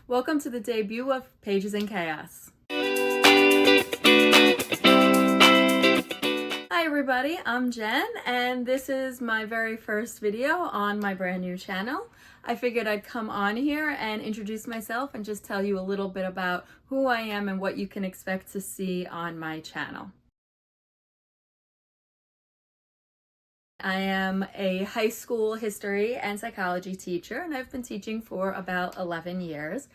Welcome to the debut of Pages in Chaos. Hi everybody, I'm Jen, and this is my very first video on my brand new channel. I figured I'd come on here and introduce myself and just tell you a little bit about who I am and what you can expect to see on my channel. I am a high school history and psychology teacher, and I've been teaching for about 11 years.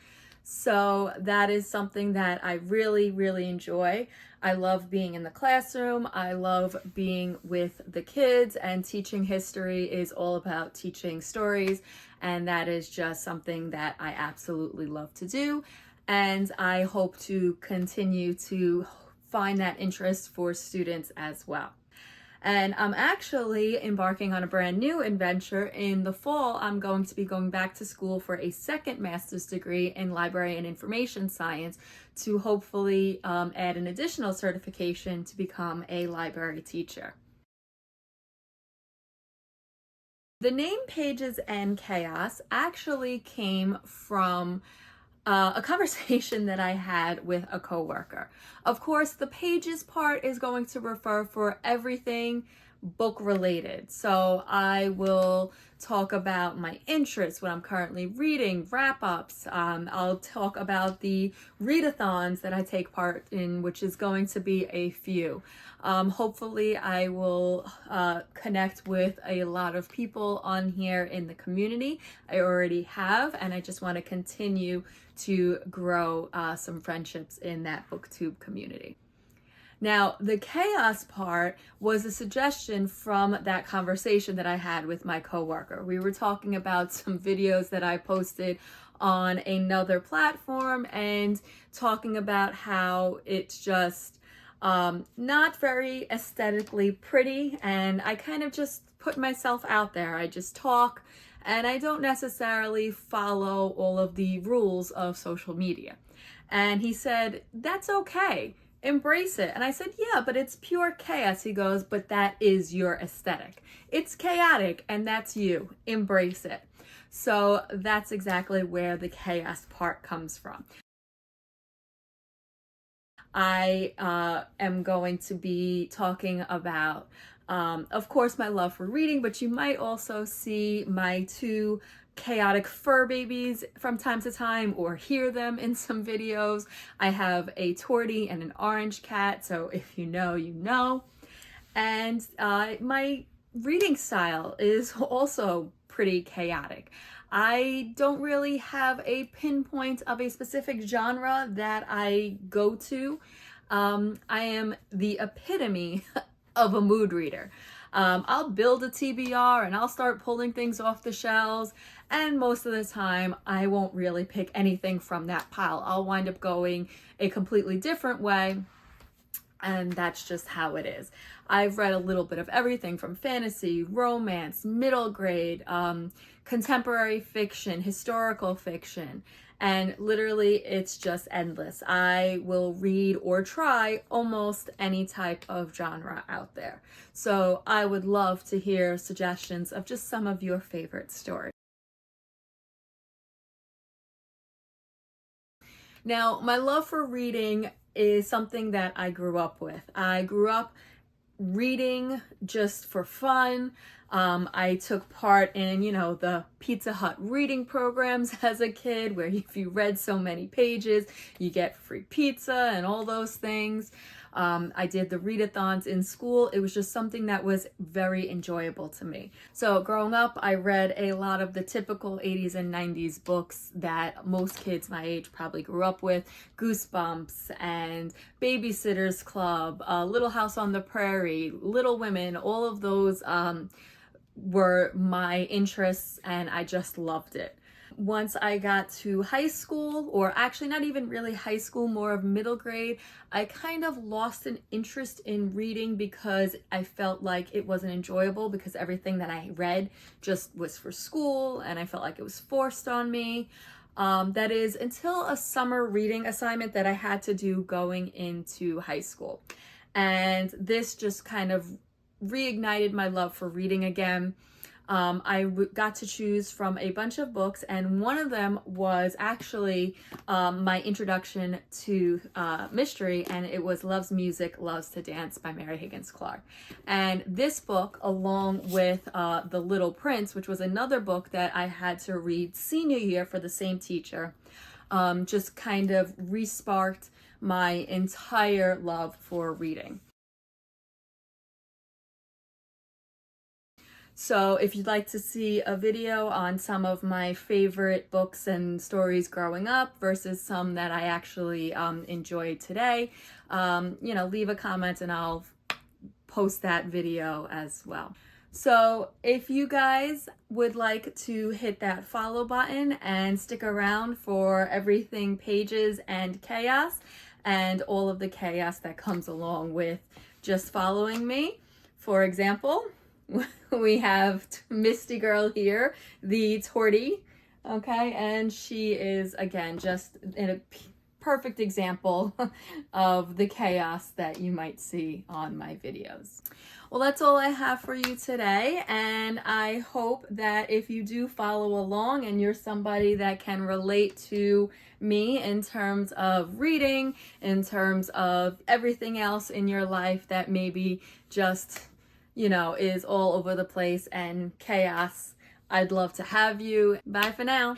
So that is something that I really enjoy. I love being in the classroom. I love being with the kids, and teaching history is all about teaching stories, and that is just something that I absolutely love to do. And I hope to continue to find that interest for students as well. And I'm actually embarking on a brand new adventure. In the fall, I'm going to be going back to school for a second master's degree in library and information science to hopefully add an additional certification to become a library teacher. The name Pages and Chaos actually came from a conversation that I had with a coworker. Of course, the pages part is going to refer for everything book related. So I will talk about my interests, what I'm currently reading, wrap-ups. I'll talk about the readathons that I take part in, which is going to be a few. Hopefully I will connect with a lot of people on here in the community. I already have, and I just want to continue to grow some friendships in that booktube community. Now, the chaos part was a suggestion from that conversation that I had with my coworker. We were talking about some videos that I posted on another platform and talking about how it's just not very aesthetically pretty, and I kind of just put myself out there. I just talk, and I don't necessarily follow all of the rules of social media. And he said, that's okay. Embrace it. And I said, yeah, but it's pure chaos. He goes, but that is your aesthetic. It's chaotic, and that's you. Embrace it. So that's exactly where the chaos part comes from. I am going to be talking about, of course, my love for reading, but you might also see my two chaotic fur babies from time to time, or hear them in some videos. I have a tortie and an orange cat, so if you know, you know. And my reading style is also pretty chaotic. I don't really have a pinpoint of a specific genre that I go to. I am the epitome of a mood reader. I'll build a TBR and I'll start pulling things off the shelves, and most of the time I won't really pick anything from that pile. I'll wind up going a completely different way, and that's just how it is. I've read a little bit of everything from fantasy, romance, middle grade, contemporary fiction, historical fiction, and literally it's just endless. I will read or try almost any type of genre out there. So I would love to hear suggestions of just some of your favorite stories. Now, my love for reading is something that I grew up with. I grew up reading just for fun. I took part in, the Pizza Hut reading programs as a kid, where if you read so many pages, you get free pizza and all those things. I did the readathons in school. It was just something that was very enjoyable to me. So growing up, I read a lot of the typical 80s and 90s books that most kids my age probably grew up with. Goosebumps and Babysitter's Club, Little House on the Prairie, Little Women, all of those were my interests, and I just loved it. Once I got to high school, or actually not even really high school, more of middle grade, I kind of lost an interest in reading because I felt like it wasn't enjoyable, because everything that I read just was for school and I felt like it was forced on me. That is until a summer reading assignment that I had to do going into high school. And this just kind of reignited my love for reading again. got to choose from a bunch of books, and one of them was actually my introduction to mystery, and it was Loves Music, Loves to Dance by Mary Higgins Clark. And this book, along with The Little Prince, which was another book that I had to read senior year for the same teacher, just kind of re-sparked my entire love for reading. So if you'd like to see a video on some of my favorite books and stories growing up versus some that I actually enjoyed today, leave a comment and I'll post that video as well. So if you guys would like to hit that follow button and stick around for everything Pages and Chaos and all of the chaos that comes along with just following me. For example, we have Misty Girl here, the Tortie, okay, and she is, again, just in a perfect example of the chaos that you might see on my videos. Well, that's all I have for you today, and I hope that if you do follow along and you're somebody that can relate to me in terms of reading, in terms of everything else in your life that maybe just is all over the place and chaos, I'd love to have you. Bye for now.